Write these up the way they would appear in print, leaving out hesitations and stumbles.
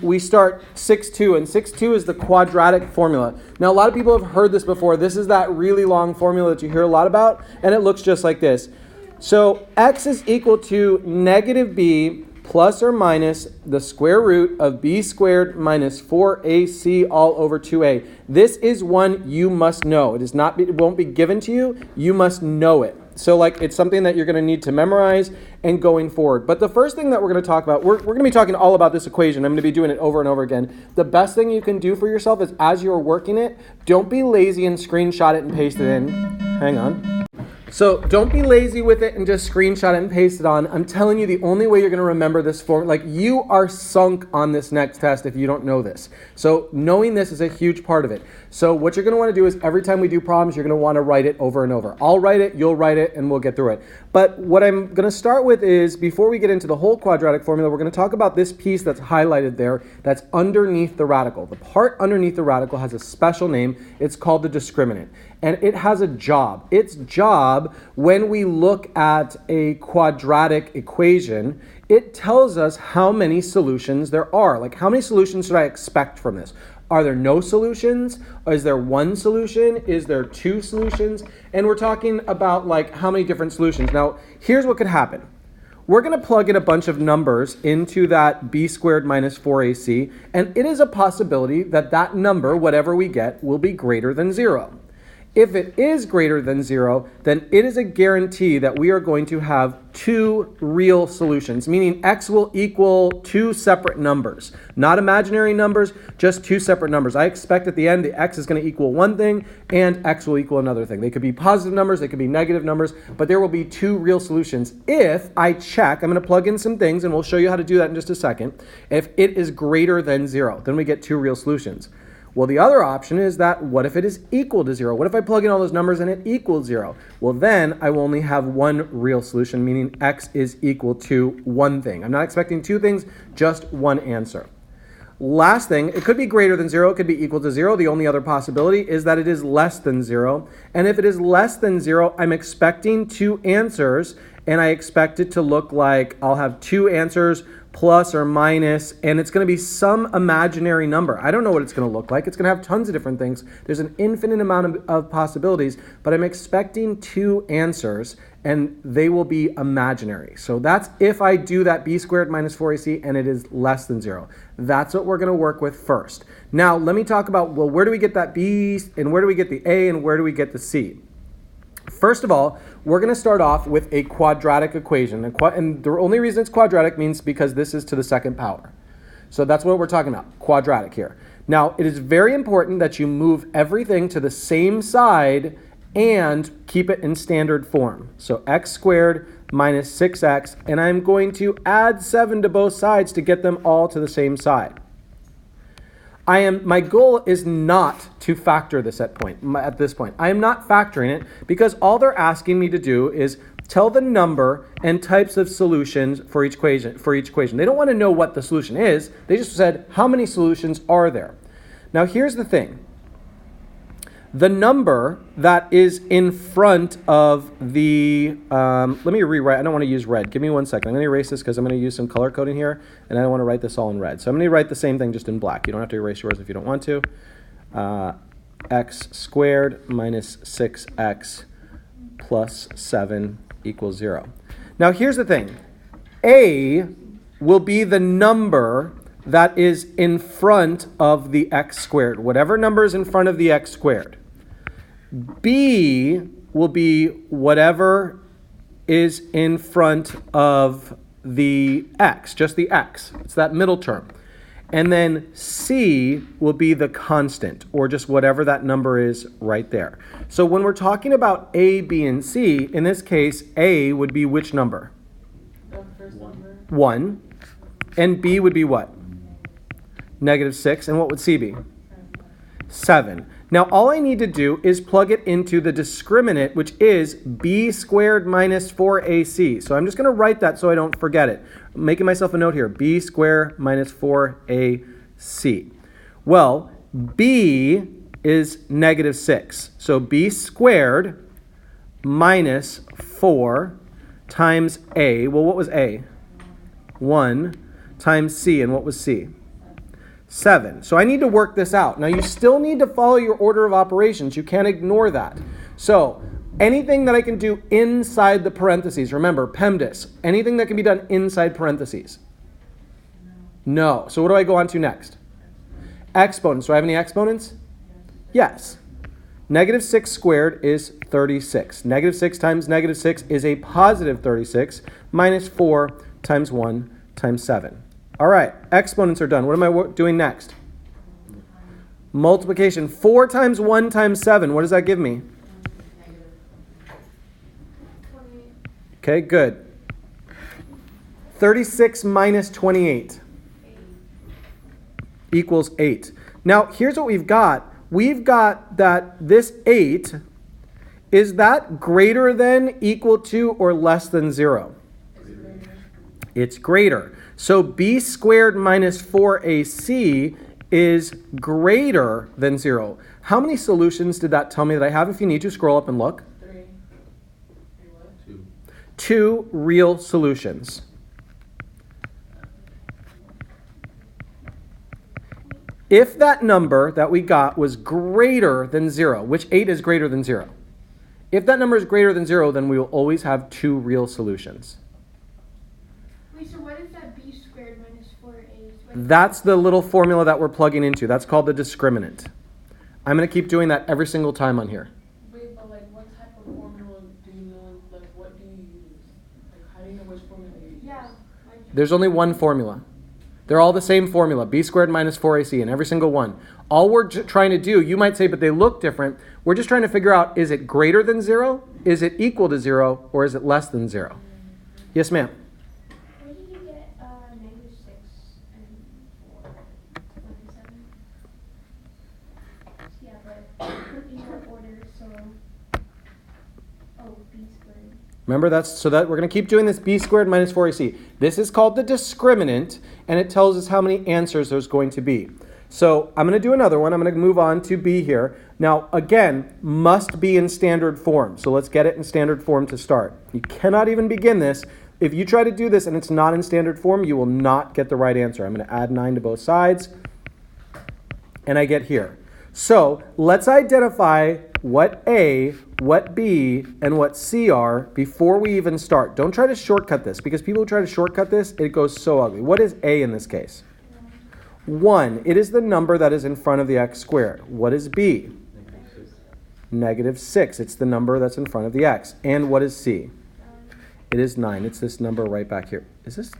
we start 6-2, and 6-2 is the quadratic formula. Now, a lot of people have heard this before. This is that really long formula that you hear a lot about, and it looks just like this. So x is equal to negative b plus or minus the square root of b squared minus 4ac all over 2a. This is one you must know. It won't be given to you. You must know it. So like it's something that you're going to need to memorize and going forward. But the first thing that we're going to talk about, we're going to be talking all about this equation. I'm going to be doing it over and over again. The best thing you can do for yourself is as you're working it, don't be lazy and screenshot it and paste it in. Hang on. So don't be lazy with it and just screenshot it and paste it on. I'm telling you, the only way you're going to remember this form, like you are sunk on this next test if you don't know this. So knowing this is a huge part of it. So what you're going to want to do is every time we do problems, you're going to want to write it over and over. I'll write it, you'll write it, and we'll get through it. But what I'm going to start with is, before we get into the whole quadratic formula, we're going to talk about this piece that's highlighted there that's underneath the radical. The part underneath the radical has a special name. It's called the discriminant. And it has a job. Its job, when we look at a quadratic equation, it tells us how many solutions there are. Like, how many solutions should I expect from this? Are there no solutions? Is there one solution? Is there two solutions? And we're talking about like how many different solutions. Now, here's what could happen. We're going to plug in a bunch of numbers into that b squared minus 4ac, and it is a possibility that that number, whatever we get, will be greater than 0. If it is greater than 0, then it is a guarantee that we are going to have two real solutions, meaning x will equal two separate numbers. Not imaginary numbers, just two separate numbers. I expect at the end the x is going to equal one thing and x will equal another thing. They could be positive numbers, they could be negative numbers, but there will be two real solutions. If I check, I'm going to plug in some things and we'll show you how to do that in just a second. If it is greater than 0, then we get two real solutions. Well, the other option is that what if it is equal to 0? What if I plug in all those numbers and it equals 0? Well, then I will only have one real solution, meaning x is equal to one thing. I'm not expecting two things, just one answer. Last thing, it could be greater than 0, it could be equal to 0. The only other possibility is that it is less than 0. And if it is less than 0, I'm expecting two answers, and I expect it to look like I'll have two answers plus or minus, and it's going to be some imaginary number. I don't know what it's going to look like. It's going to have tons of different things. There's an infinite amount of possibilities, but I'm expecting two answers, and they will be imaginary. So that's if I do that b squared minus 4ac and it is less than 0. That's what we're going to work with first. Now, let me talk about, well, where do we get that b, and where do we get the a, and where do we get the c? First of all, we're going to start off with a quadratic equation. And the only reason it's quadratic means because this is to the second power. So that's what we're talking about, quadratic here. Now, it is very important that you move everything to the same side and keep it in standard form. So x squared minus 6x, and I'm going to add 7 to both sides to get them all to the same side. My goal is not to factor this at this point. I am not factoring it because all they're asking me to do is tell the number and types of solutions for each equation. They don't want to know what the solution is. They just said, how many solutions are there? Now, here's the thing. The number that is in front of the, let me rewrite. I don't want to use red. Give me 1 second. I'm going to erase this because I'm going to use some color coding here, and I don't want to write this all in red. So I'm going to write the same thing just in black. You don't have to erase yours if you don't want to. X squared minus 6x plus 7 equals 0. Now here's the thing. A will be the number that is in front of the x squared. Whatever number is in front of the x squared. B will be whatever is in front of the x, just the x. It's that middle term. And then C will be the constant, or just whatever that number is right there. So when we're talking about A, B, and C, in this case, A would be which number? The first number. 1. And B would be what? -6. And what would C be? 7. Now all I need to do is plug it into the discriminant, which is b squared minus 4ac. So I'm just going to write that so I don't forget it. I'm making myself a note here. b squared minus 4ac. Well, b is -6. So b squared minus 4 times a. Well, what was a? 1 times c. And what was c? 7. So I need to work this out. Now you still need to follow your order of operations. You can't ignore that. So anything that I can do inside the parentheses, remember, PEMDAS, anything that can be done inside parentheses? No. So what do I go on to next? Exponents. Do I have any exponents? Yes. Negative 6 squared is 36. Negative 6 times negative 6 is a positive 36 minus 4 times 1 times 7. All right, exponents are done. What am I doing next? Multiplication. 4 times 1 times 7. What does that give me? Okay, good. 36 minus 28 equals 8. Now, here's what we've got. We've got that this 8, is that greater than, equal to, or less than 0? It's greater. So b squared minus 4ac is greater than 0. How many solutions did that tell me that I have? If you need to, scroll up and look. 3. 2. 2 real solutions. If that number that we got was greater than 0, which 8 is greater than 0. If that number is greater than 0, then we will always have 2 real solutions. Wait, so what is that b squared minus 4a? That's the little formula that we're plugging into. That's called the discriminant. I'm going to keep doing that every single time on here. Wait, but like what type of formula do you know? Like what do you use? Like how do you know which formula you use? Yeah. There's only one formula. They're all the same formula, b squared minus 4ac in every single one. All we're trying to do, you might say, but they look different. We're just trying to figure out, is it greater than 0? Is it equal to 0? Or is it less than 0? Yes, ma'am? Where did you get negative 6 and 4 and 7? Yeah, but in what order, so... Oh, b squared. Remember, so that we're going to keep doing this b squared minus 4ac. This is called the discriminant, and it tells us how many answers there's going to be. So I'm going to do another one. I'm going to move on to b here. Now, again, must be in standard form. So let's get it in standard form to start. You cannot even begin this. If you try to do this and it's not in standard form, you will not get the right answer. I'm going to add 9 to both sides, and I get here. So let's identify what A, what B, and what C are before we even start. Don't try to shortcut this, because people who try to shortcut this, it goes so ugly. What is A in this case? 1. It is the number that is in front of the x squared. What is B? Negative 6. It's the number that's in front of the x. And what is C? It is 9. It's this number right back here. Is this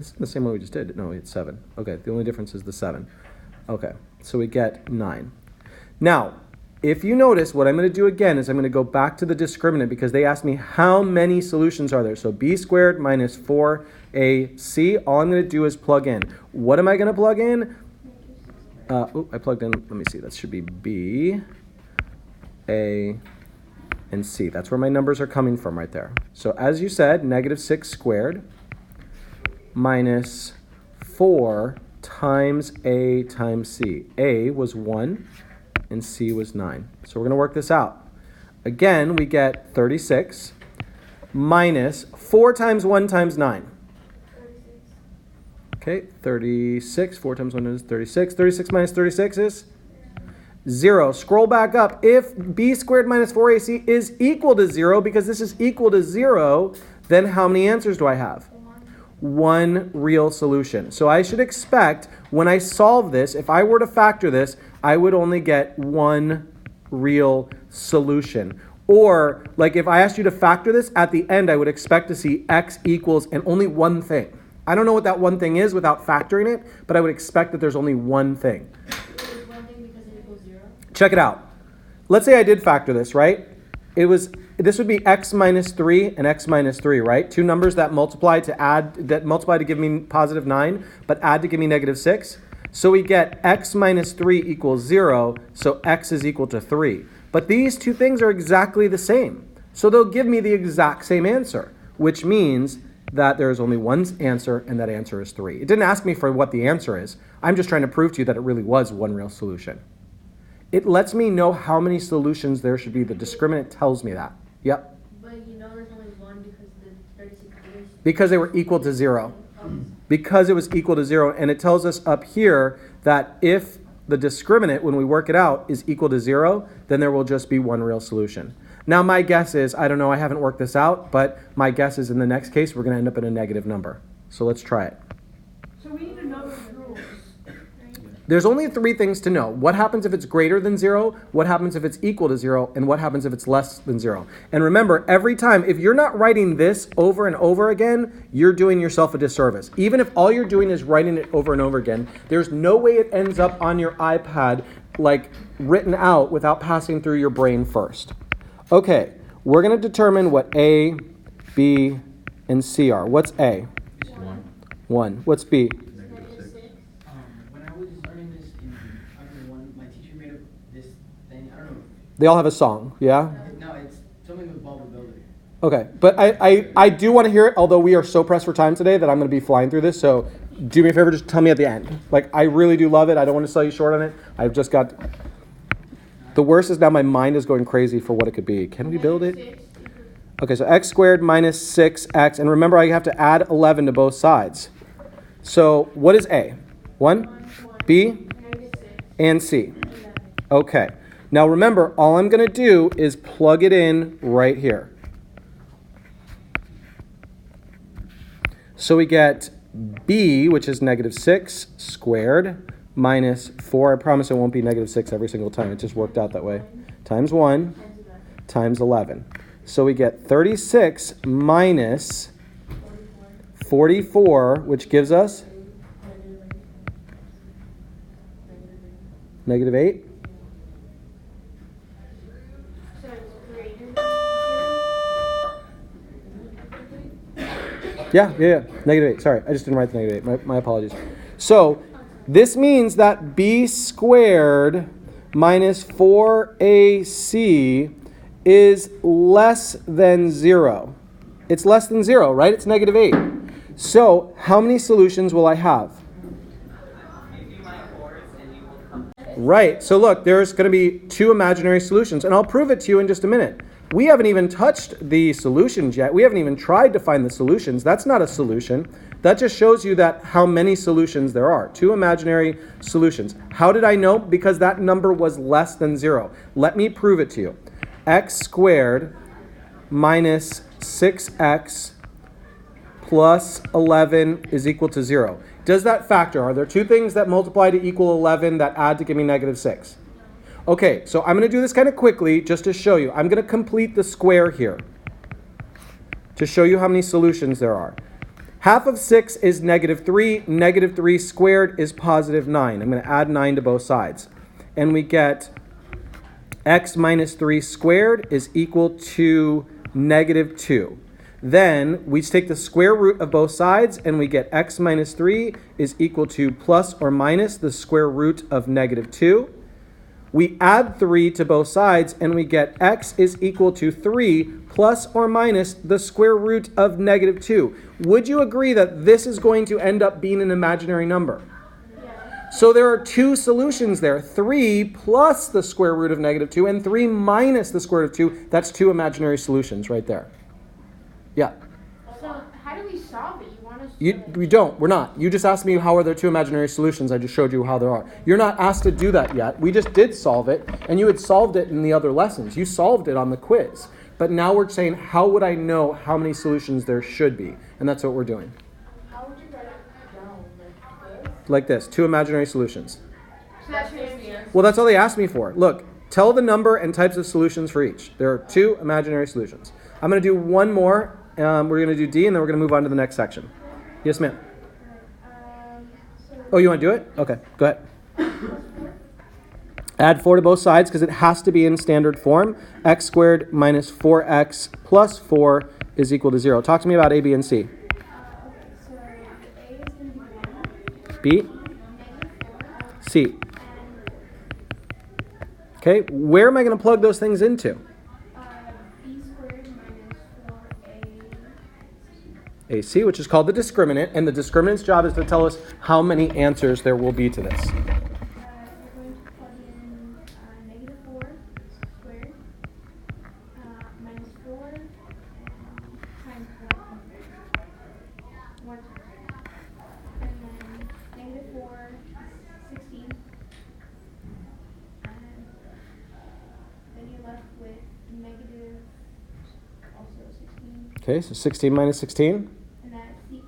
is the same one we just did? No, it's 7. Okay, the only difference is the 7. Okay, so we get 9. Now, if you notice, what I'm going to do again is I'm going to go back to the discriminant, because they asked me how many solutions are there. So b squared minus 4ac, all I'm going to do is plug in. What am I going to plug in? I plugged in, let me see, that should be b, a, and c. That's where my numbers are coming from right there. So as you said, negative 6 squared minus 4 times a times c. A was 1. And C was 9. So we're going to work this out. Again, we get 36 minus 4 times 1 times 9. 36. Okay, 36. 4 times 1 is 36. 36 minus 36 is 0. Scroll back up. If b squared minus 4ac is equal to 0, because this is equal to 0, then how many answers do I have? 1 real solution. So I should expect, when I solve this, if I were to factor this, I would only get 1 real solution. Or, like if I asked you to factor this, at the end I would expect to see x equals and only one thing. I don't know what that one thing is without factoring it, but I would expect that there's only one thing. There's one thing because it equals 0. Check it out. Let's say I did factor this, right? This would be x minus 3 and x minus 3, right? Two numbers that multiply to give me positive 9, but add to give me negative 6. So we get x minus 3 equals 0, so x is equal to 3. But these two things are exactly the same. So they'll give me the exact same answer, which means that there is only one answer, and that answer is 3. It didn't ask me for what the answer is. I'm just trying to prove to you that it really was one real solution. It lets me know how many solutions there should be. The discriminant tells me that. Yep. But you know there's only one because the 36 is Because they were equal to 0. Because it was equal to 0. And it tells us up here that if the discriminant, when we work it out, is equal to 0, then there will just be one real solution. Now my guess is, I don't know, I haven't worked this out, but my guess is in the next case we're going to end up in a negative number. So let's try it. So we need to know the rules. There's only 3 things to know. What happens if it's greater than 0? What happens if it's equal to 0? And what happens if it's less than 0? And remember, every time, if you're not writing this over and over again, you're doing yourself a disservice. Even if all you're doing is writing it over and over again, there's no way it ends up on your iPad like written out without passing through your brain first. Okay, we're going to determine what A, B, and C are. What's A? 1. What's B? When I was learning this in Algebra 1, my teacher made up this thing. I don't know. They all have a song, yeah? No, it's something with bulbability. Okay, but I do want to hear it, although we are so pressed for time today that I'm going to be flying through this, so do me a favor, just tell me at the end. Like, I really do love it. I don't want to sell you short on it. I've just got... The worst is now my mind is going crazy for what it could be. Can we build it? Okay, so x squared minus 6x, and remember I have to add 11 to both sides. So what is A? 1, B, and C. Okay, now remember, all I'm going to do is plug it in right here. So we get B, which is negative 6 squared, minus 4. I promise it won't be negative 6 every single time. It just worked out that way. Times 1 times 11. So we get 36 minus 44, which gives us negative 8. So it's greater than Yeah. Negative 8. Sorry, I just didn't write the negative 8. My apologies. So this means that b squared minus 4ac is less than 0. It's less than 0, right? It's negative 8. So how many solutions will I have? Right. So look, there's going to be 2 imaginary solutions, and I'll prove it to you in just a minute. We haven't even touched the solutions yet. We haven't even tried to find the solutions. That's not a solution. That just shows you that how many solutions there are. 2 imaginary solutions. How did I know? Because that number was less than 0. Let me prove it to you. X squared minus 6x plus 11 is equal to 0. Does that factor? Are there 2 things that multiply to equal 11 that add to give me negative 6? Okay, so I'm going to do this kind of quickly just to show you. I'm going to complete the square here to show you how many solutions there are. Half of 6 is negative 3. Negative 3 squared is positive 9. I'm going to add 9 to both sides. And we get x minus 3 squared is equal to negative 2. Then we take the square root of both sides and we get x minus 3 is equal to plus or minus the square root of negative 2. We add 3 to both sides and we get x is equal to 3 plus or minus the square root of negative 2. Would you agree that this is going to end up being an imaginary number? So there are 2 solutions there. 3 plus the square root of negative 2 and 3 minus the square root of 2. That's 2 imaginary solutions right there. Yeah. So how do we solve it? You want us to... We don't. We're not. You just asked me how are there 2 imaginary solutions. I just showed you how there are. You're not asked to do that yet. We just did solve it, and you had solved it in the other lessons. You solved it on the quiz. But now we're saying, how would I know how many solutions there should be? And that's what we're doing. How would you write it down? Like this. 2 imaginary solutions. So that's your answer. Well, that's all they asked me for. Look, tell the number and types of solutions for each. There are 2 imaginary solutions. I'm going to do one more. We're going to do D, and then we're going to move on to the next section. Yes, ma'am. Oh, you want to do it? Okay, go ahead. Add 4 to both sides because it has to be in standard form. X squared minus 4x plus 4 is equal to 0. Talk to me about A, B, and C. So A is going to B, be 1, C. Okay, where am I going to plug those things into? B squared minus 4A. AC, which is called the discriminant, and the discriminant's job is to tell us how many answers there will be to this. We're going to plug in negative 4 squared minus 4 times 1 times. And then negative 4 is 16 Okay, so 16 minus 16. And that's 0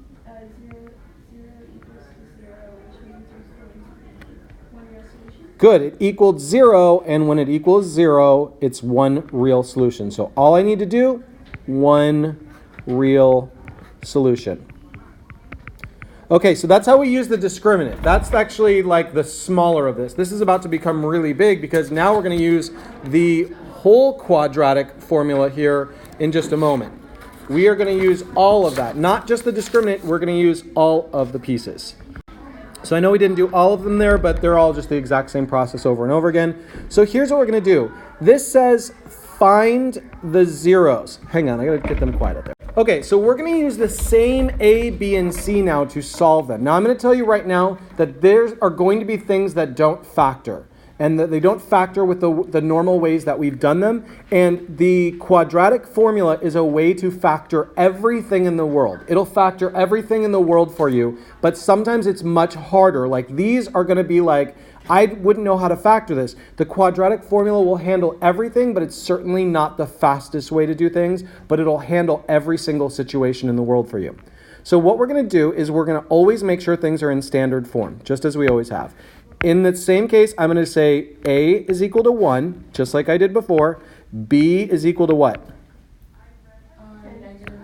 equals to 0, which means there's going to be one real solution. Good. It equaled 0, and when it equals 0, it's one real solution. So all I need to do, one real solution. Okay, so that's how we use the discriminant. That's actually like the smaller of this. This is about to become really big because now we're going to use the whole quadratic formula here in just a moment. We are going to use all of that, not just the discriminant. We're going to use all of the pieces. So I know we didn't do all of them there, but they're all just the exact same process over and over again. So here's what we're going to do. This says find the zeros. Hang on, I got to get them quiet out there. Okay, so we're going to use the same A, B, and C now to solve them. Now I'm going to tell you right now that there are going to be things that don't factor, and that they don't factor with the normal ways that we've done them. And the quadratic formula is a way to factor everything in the world. It'll factor everything in the world for you, but sometimes it's much harder. Like these are going to be like, I wouldn't know how to factor this. The quadratic formula will handle everything, but it's certainly not the fastest way to do things, but it'll handle every single situation in the world for you. So what we're going to do is we're going to always make sure things are in standard form, just as we always have. In the same case, I'm going to say A is equal to 1, just like I did before. B is equal to what? Negative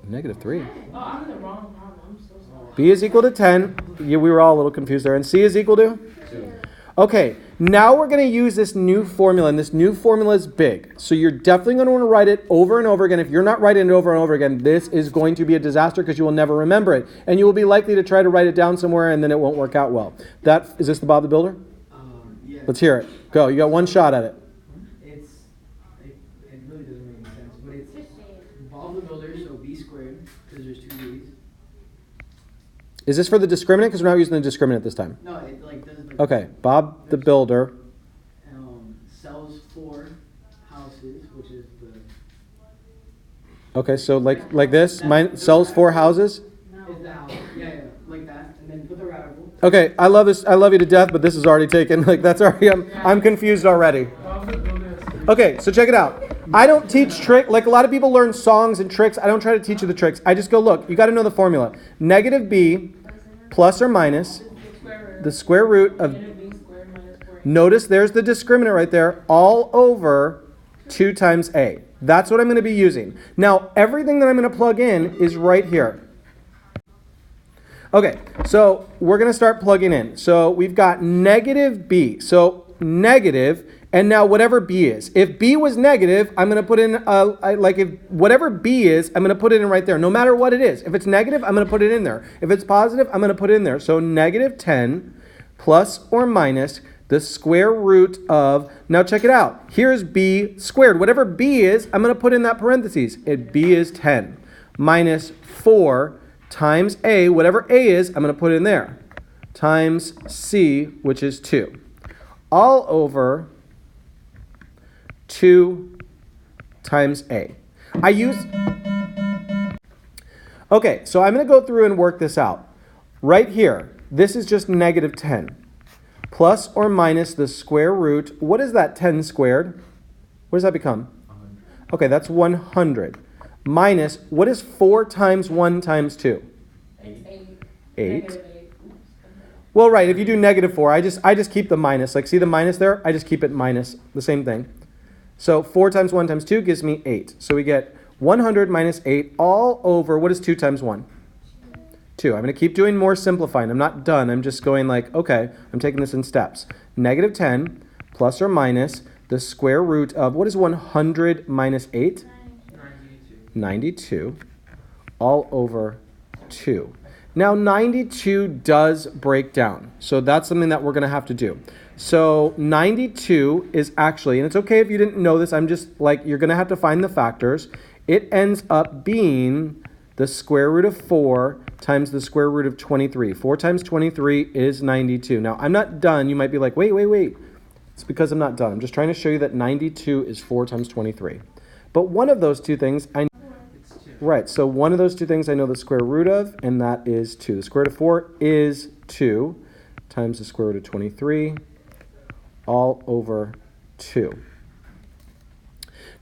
3. Negative 3. Oh, I'm in the wrong problem. I'm so sorry. B is equal to 10. Yeah, we were all a little confused there. And C is equal to? 2. Okay, now we're going to use this new formula, and this new formula is big. So you're definitely going to want to write it over and over again. If you're not writing it over and over again, this is going to be a disaster because you will never remember it. And you will be likely to try to write it down somewhere, and then it won't work out well. Is this the Bob the Builder? Yeah. Let's hear it. Go. You got one shot at it. It really doesn't make any sense, but it's Bob the Builder, so B squared, because there's 2 B's. Is this for the discriminant? Because we're not using the discriminant this time. No, it like does like. Okay, Bob the Builder. Sells 4 houses, which is the. Okay, so like this, mine sells 4 houses. Is the house? Yeah, like that, and then put the radical. Okay, I love this. I love you to death, but this is already taken. Like that's already. I'm confused already. Okay, so check it out. I don't teach trick like a lot of people learn songs and tricks. I don't try to teach you the tricks. I just go look. You got to know the formula. Negative b plus or minus the square root of. Notice there's the discriminant right there. All over 2 times a. That's what I'm going to be using. Now everything that I'm going to plug in is right here. Okay, so we're going to start plugging in. So we've got negative b. So negative. And now whatever b is. If b was negative, I'm going to put in, if whatever b is, I'm going to put it in right there. No matter what it is. If it's negative, I'm going to put it in there. If it's positive, I'm going to put it in there. So negative 10 plus or minus the square root of, now check it out. Here's b squared. Whatever b is, I'm going to put in that parentheses. B is 10 minus 4 times a, whatever a is, I'm going to put it in there, times c, which is 2. All over 2 times a. Okay, so I'm going to go through and work this out. Right here, this is just negative 10. Plus or minus the square root. What is that 10 squared? What does that become? 100. Okay, that's 100. Minus, what is 4 times 1 times 2? 8. Well, right, if you do negative 4, I just keep the minus. Like, see the minus there? I just keep it minus. The same thing. So 4 times 1 times 2 gives me 8. So we get 100 minus 8 all over, what is 2 times 1? 2. I'm going to keep doing more simplifying. I'm not done. I'm just going like, okay, I'm taking this in steps. Negative 10 plus or minus the square root of, what is 100 minus 8? 92. All over 2. Now 92 does break down. So that's something that we're going to have to do. So 92 is actually, and it's okay if you didn't know this, I'm just like, you're going to have to find the factors. It ends up being the square root of 4 times the square root of 23. 4 times 23 is 92. Now, I'm not done. You might be like, wait. It's because I'm not done. I'm just trying to show you that 92 is 4 times 23. But one of those two things, right, so one of those two things I know the square root of, and that is 2. The square root of 4 is 2 times the square root of 23, all over 2.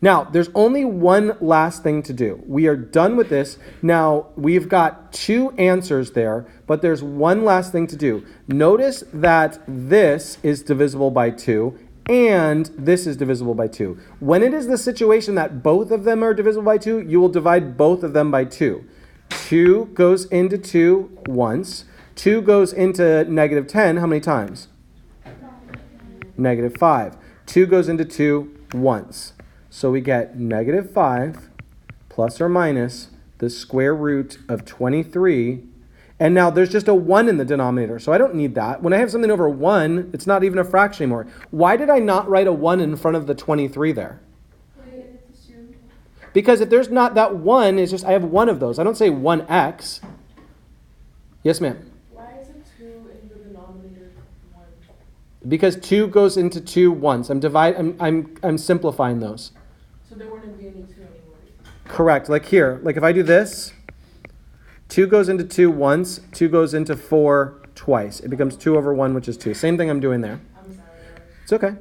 Now, there's only one last thing to do. We are done with this. Now, we've got 2 answers there, but there's one last thing to do. Notice that this is divisible by 2, and this is divisible by 2. When it is the situation that both of them are divisible by 2, you will divide both of them by 2. 2 goes into 2 once. 2 goes into negative 10 how many times? Negative 5. 2 goes into 2 once. So we get negative 5 plus or minus the square root of 23. And now there's just a 1 in the denominator, so I don't need that. When I have something over 1, it's not even a fraction anymore. Why did I not write a 1 in front of the 23 there? Because if there's not that 1, it's just I have one of those. I don't say 1x. Yes, ma'am? Why is it 2 in the denominator 1? Because 2 goes into 2 once. I'm simplifying those. So there wouldn't be any 2 anymore. Correct. Like here. Like if I do this, 2 goes into 2 once, 2 goes into 4 twice. It becomes 2 over 1, which is 2. Same thing I'm doing there. I'm sorry. It's okay.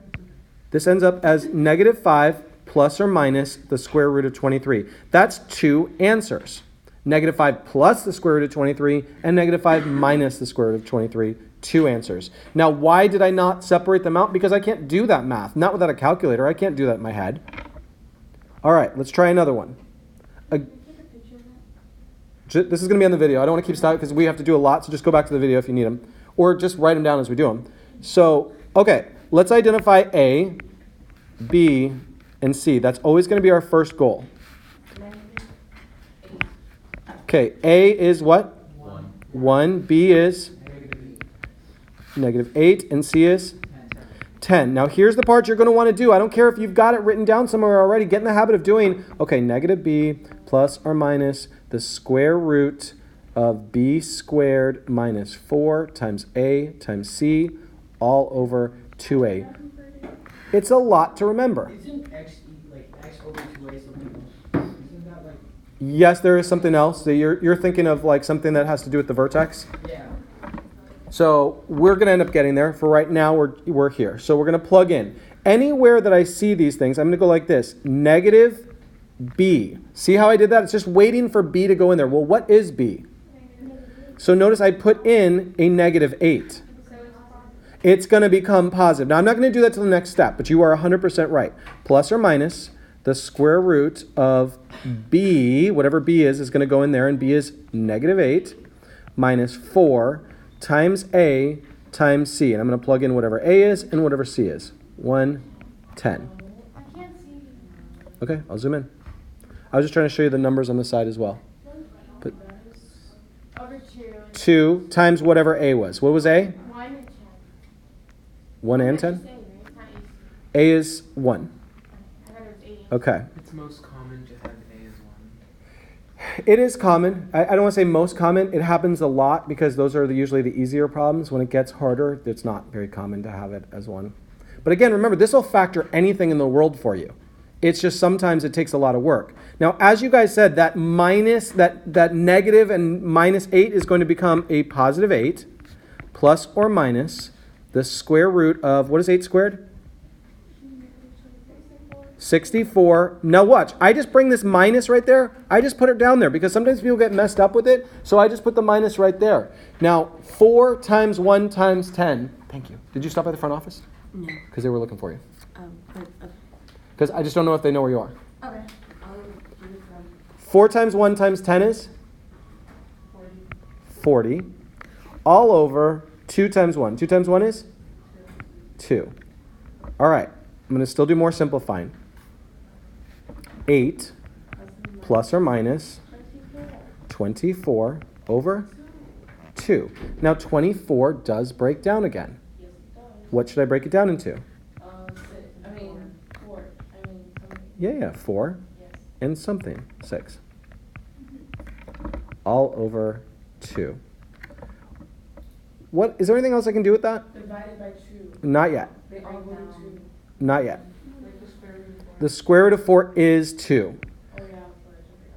This ends up as negative 5 plus or minus the square root of 23. That's 2 answers. Negative 5 plus the square root of 23 and negative 5 minus the square root of 23. 2 answers. Now, why did I not separate them out? Because I can't do that math. Not without a calculator. I can't do that in my head. All right, let's try another one. This is going to be on the video. I don't want to keep stopping because we have to do a lot, so just go back to the video if you need them. Or just write them down as we do them. So, okay, let's identify A, B, and C. That's always going to be our first goal. Okay, A is what? 1. B is negative 8, and C is 10. Now here's the part you're going to want to do. I don't care if you've got it written down somewhere already. Get in the habit of doing, okay, negative B plus or minus the square root of B squared minus 4 times A times C all over 2A. It's a lot to remember. Isn't x over 2a something else? Isn't that like... Yes, there is something else. So you're thinking of like something that has to do with the vertex? Yeah. So we're going to end up getting there. For right now, we're here. So we're going to plug in. Anywhere that I see these things, I'm going to go like this. Negative B. See how I did that? It's just waiting for B to go in there. Well, what is B? So notice I put in a negative 8. It's going to become positive. Now, I'm not going to do that to the next step, but you are 100% right. Plus or minus the square root of B, whatever B is going to go in there, and B is negative 8 minus 4 times A times C. And I'm going to plug in whatever A is and whatever C is. 1, 10. I can't see. Okay, I'll zoom in. I was just trying to show you the numbers on the side as well. But Over 2. 2 times whatever A was. What was A? 1 and 10. 1 and 10? A is 1. I thought it was 8. Okay. It's most common to have A as 1. It is common. I don't want to say most common. It happens a lot because those are usually the easier problems. When it gets harder, it's not very common to have it as 1. But again, remember, this will factor anything in the world for you. It's just sometimes it takes a lot of work. Now, as you guys said, that negative and minus 8 is going to become a positive 8 plus or minus the square root of, what is 8 squared? 64. Now watch, I just bring this minus right there. I just put it down there because sometimes people get messed up with it. So I just put the minus right there. Now, 4 times 1 times 10. Thank you. Did you stop by the front office? No. Because they were looking for you. But, Because I just don't know if they know where you are. okay. I'll give it from 4 times 1 times 10 is? 40. All over 2 times 1. 2 times 1 is? 2. All right. I'm going to still do more simplifying. 8 plus or minus 24 over 2. Now 24 does break down again. What should I break it down into? 4. Yeah, 4 Yes. and something, 6. All over 2. What is there anything else I can do with that? Divided by 2. Not yet. They all go to 2. Not yet. Like the square root of 4. The square root of 4 is 2. Oh, yeah.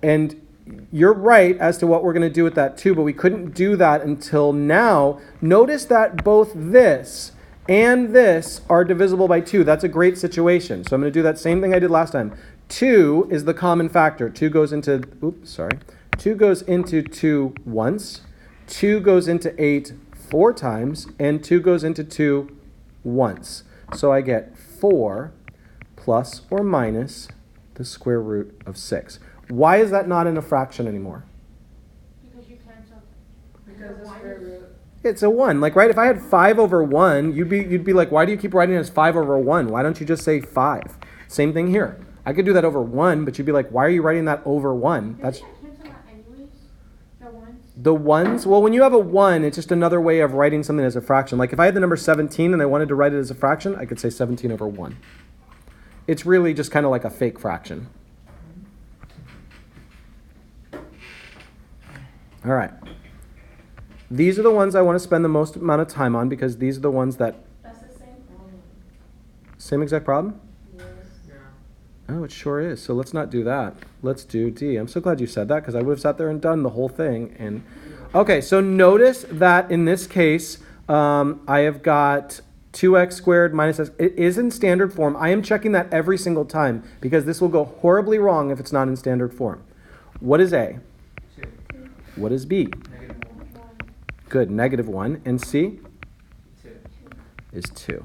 And you're right as to what we're going to do with that too, but we couldn't do that until now. Notice that both this and this are divisible by 2. That's a great situation. So I'm going to do that same thing I did last time. 2 is the common factor. 2 goes into, 2 goes into 2 once. 2 goes into 8 4 times. And 2 goes into 2 once. So I get 4 plus or minus the square root of 6. Why is that not in a fraction anymore? Because you cancel. Because the square root. It's a 1. Like, right, if I had 5 over 1, you'd be like, why do you keep writing it as 5 over 1? Why don't you just say 5? Same thing here. I could do that over 1, but you'd be like, why are you writing that over 1? That's Cancel out anyways. The ones. the ones. Well, when you have a 1, it's just another way of writing something as a fraction. Like if I had the number 17 and I wanted to write it as a fraction, I could say 17 over 1. It's really just kind of like a fake fraction. All right. These are the ones I want to spend the most amount of time on because these are the ones that... That's the same problem. Same exact problem? Yes. Yeah. Oh, it sure is. So let's not do that. Let's do D. I'm so glad you said that because I would have sat there and done the whole thing. And okay, so notice that in this case, I have got 2x squared minus s. It is in standard form. I am checking that every single time because this will go horribly wrong if it's not in standard form. What is A? 2. What is B? -1. Good, -1. And C 2. is 2.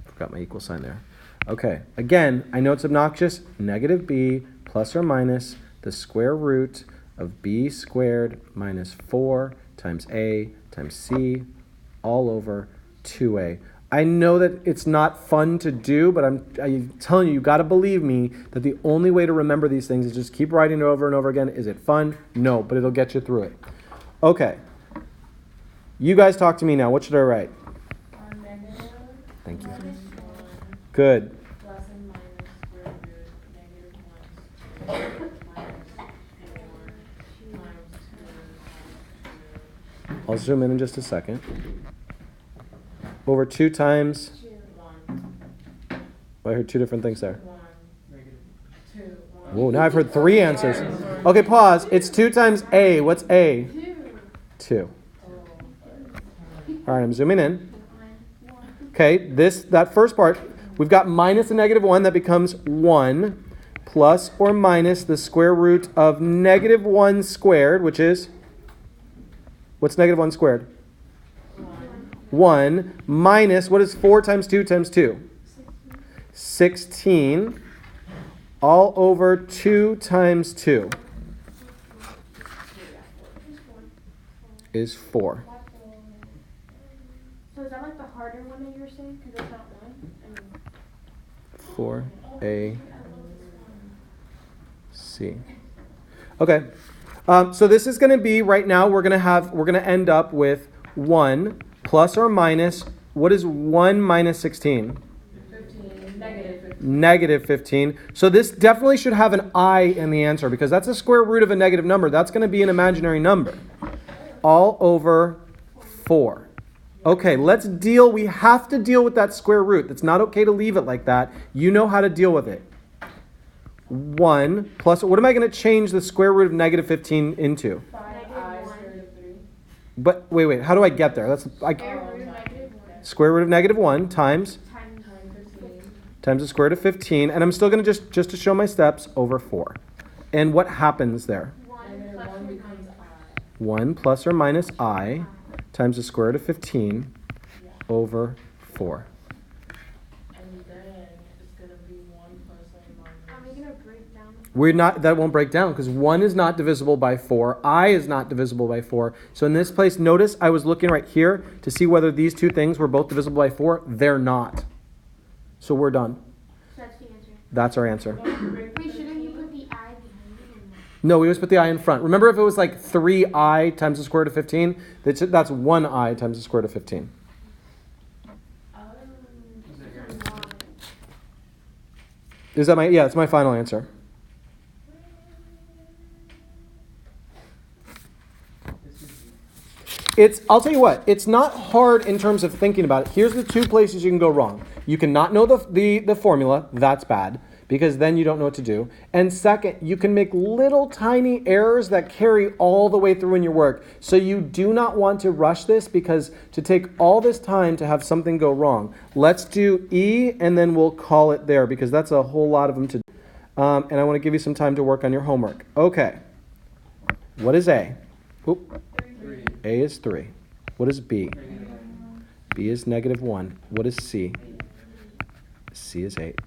Forgot my equal sign there. Okay, again, I know it's obnoxious. -b plus or minus the square root of b squared minus 4 times a times c all over 2a. I know that it's not fun to do, but I'm telling you, you got to believe me that the only way to remember these things is just keep writing it over and over again. Is it fun? No, but it'll get you through it. Okay. You guys talk to me now. What should I write? Negative. Thank you. -1 Good. plus and minus square root -1 minus 4 times 2 I'll zoom in just a second. Over 2 times. 1 I heard 2 different things there. 1 -2. 2 1. Whoa, now I've heard 3 answers. Okay, pause. It's 2 times a. What's a? 2. All right, I'm zooming in. Okay, that first part, we've got minus a -1. That becomes 1 plus or minus the square root of -1 squared, which is, what's -1 squared? 1 minus, what is 4 times 2 times 2? 16 all over 2 times 2 is 4. So is that like the harder one that you were saying? Because that's not one? I mean, 4a c. Okay. So this is going to be, right now, we're going to end up with 1 plus or minus, what is 1 minus 16? 15. Negative 15. So this definitely should have an I in the answer because that's a square root of a negative number. That's going to be an imaginary number. All over 4. Okay, let's deal. We have to deal with that square root. It's not okay to leave it like that. You know how to deal with it. 1 plus, what am I going to change the square root of negative 15 into? 5i square root of 3. But wait, how do I get there? Square root of -1 times Times 15. times the square root of 15, and I'm still going to just to show my steps over 4. And what happens there? 1 becomes I. 1 plus or minus I times the square root of 15 over 4. And then it's going to be 1 plus or minus. are we going to break down? That won't break down because 1 is not divisible by 4. I is not divisible by 4. So in this place, notice I was looking right here to see whether these two things were both divisible by 4. They're not. So we're done. So that's the answer. That's our answer. Wait, shouldn't you put the I behind it or not? No, we always put the I in front. Remember if it was like 3i times the square root of 15? That's 1i times the square root of 15. Is that yeah, it's my final answer. I'll tell you what, it's not hard in terms of thinking about it. Here's the 2 places you can go wrong. You cannot know the formula, that's bad, because then you don't know what to do. And second, you can make little tiny errors that carry all the way through in your work. So you do not want to rush this, because to take all this time to have something go wrong. Let's do E and then we'll call it there, because that's a whole lot of them to do. And I want to give you some time to work on your homework. Okay. What is A? Oop. 3. A is 3. What is B? B is -1. What is C? C is 8.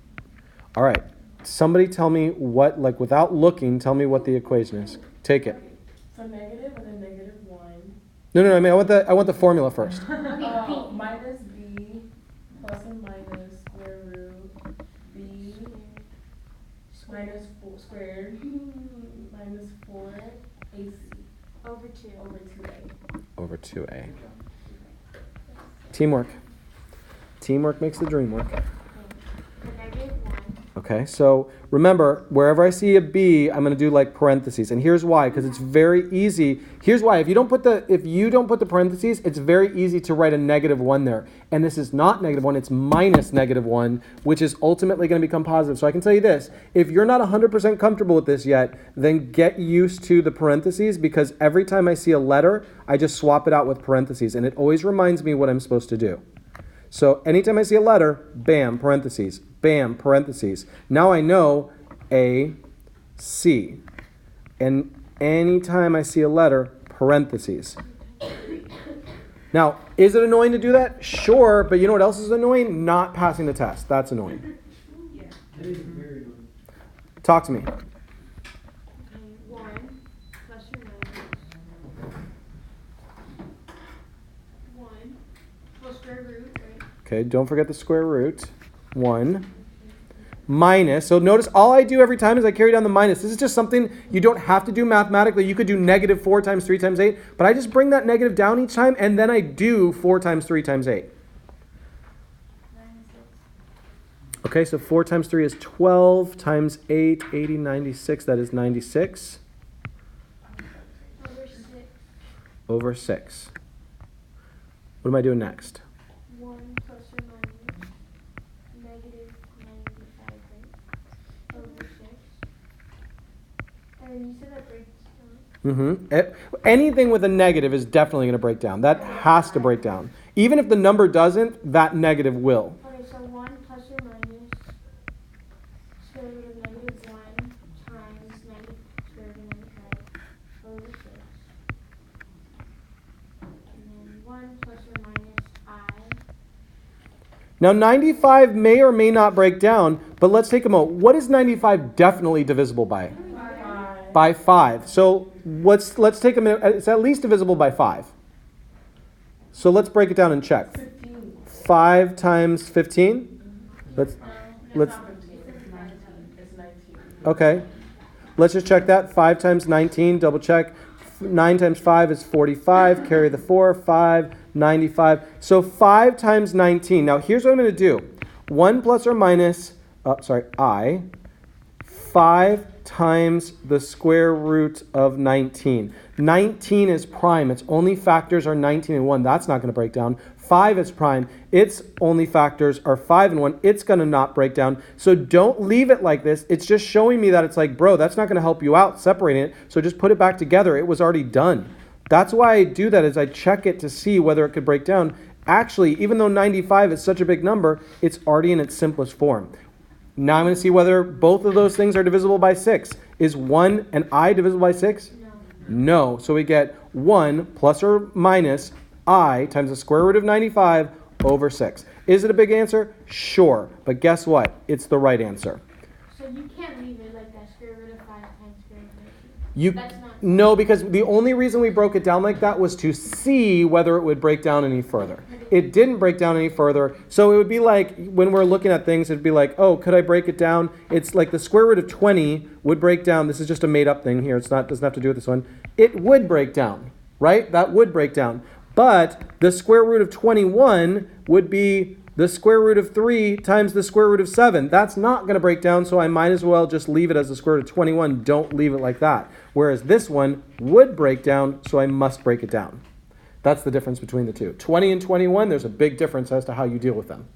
All right. Somebody tell me what, like without looking, tell me what the equation is. Take it. So negative and then -1. No. I mean, I want the formula first. Minus b plus and minus square root b minus 4 squared minus 4 ac Over 2. over 2a. Over 2A. Teamwork. Teamwork makes the dream work. The -1. Okay, so remember, wherever I see a B, I'm going to do like parentheses. And here's why, because it's very easy. Here's why. If you don't put the parentheses, it's very easy to write a -1 there. And this is not -1, it's minus -1, which is ultimately going to become positive. So I can tell you this, if you're not 100% comfortable with this yet, then get used to the parentheses, because every time I see a letter, I just swap it out with parentheses. And it always reminds me what I'm supposed to do. So anytime I see a letter, bam, parentheses, bam, parentheses. Now I know A, C. And anytime I see a letter, parentheses. Now, is it annoying to do that? Sure, but you know what else is annoying? Not passing the test. That's annoying. That is very annoying. Talk to me. 1 plus or minus 1 plus square root, right? Okay, don't forget the square root. 1 minus. So notice all I do every time is I carry down the minus. This is just something you don't have to do mathematically. You could do -4 times 3 times 8, but I just bring that negative down each time, and then I do 4 times 3 times 8. Okay, so 4 times 3 is 12 times 8, 80, 96. That is 96 Over 6. over 6. What am I doing next? 1 plus or minus -95, right? Over 6. And you said that breaks down. Anything with a negative is definitely going to break down. That has to break down. Even if the number doesn't, that negative will. Okay, so 1 plus or minus square root of -1 times square root of 95 over 6. And then 1 plus or minus I. Now 95 may or may not break down, but let's take a moment. What is 95 definitely divisible by? 5. By 5. So let's take a minute. It's at least divisible by 5. So let's break it down and check. 15. 5 times 15? Let's It's let's not 15. It's 19. okay. Let's just check that. 5 times 19, double check. 9 times 5 is 45. Carry the 4, 5, 95. So 5 times 19. Now here's what I'm going to do. 1 plus or minus, I. 5 times the square root of 19. 19 is prime. Its only factors are 19 and 1. That's not going to break down. 5 is prime. Its only factors are 5 and 1. It's going to not break down. So don't leave it like this. It's just showing me that it's like, bro, that's not going to help you out separating it. So just put it back together. It was already done. That's why I do that, is I check it to see whether it could break down. Actually, even though 95 is such a big number, it's already in its simplest form. Now I'm going to see whether both of those things are divisible by 6. Is 1 and I divisible by 6? No. So we get 1 plus or minus I times the square root of 95 over 6. Is it a big answer? Sure. But guess what? It's the right answer. So you can't leave it like that, square root of 5 times square root of 2. You That's not- No, because the only reason we broke it down like that was to see whether it would break down any further. It didn't break down any further. So it would be like, when we're looking at things, it'd be like, oh, could I break it down? It's like the square root of 20 would break down. This is just a made up thing here. Doesn't have to do with this one. It would break down, right? That would break down. But the square root of 21 would be the square root of 3 times the square root of 7. That's not going to break down, so I might as well just leave it as the square root of 21. Don't leave it like that. Whereas this one would break down, so I must break it down. That's the difference between the two. 20 and 21, there's a big difference as to how you deal with them.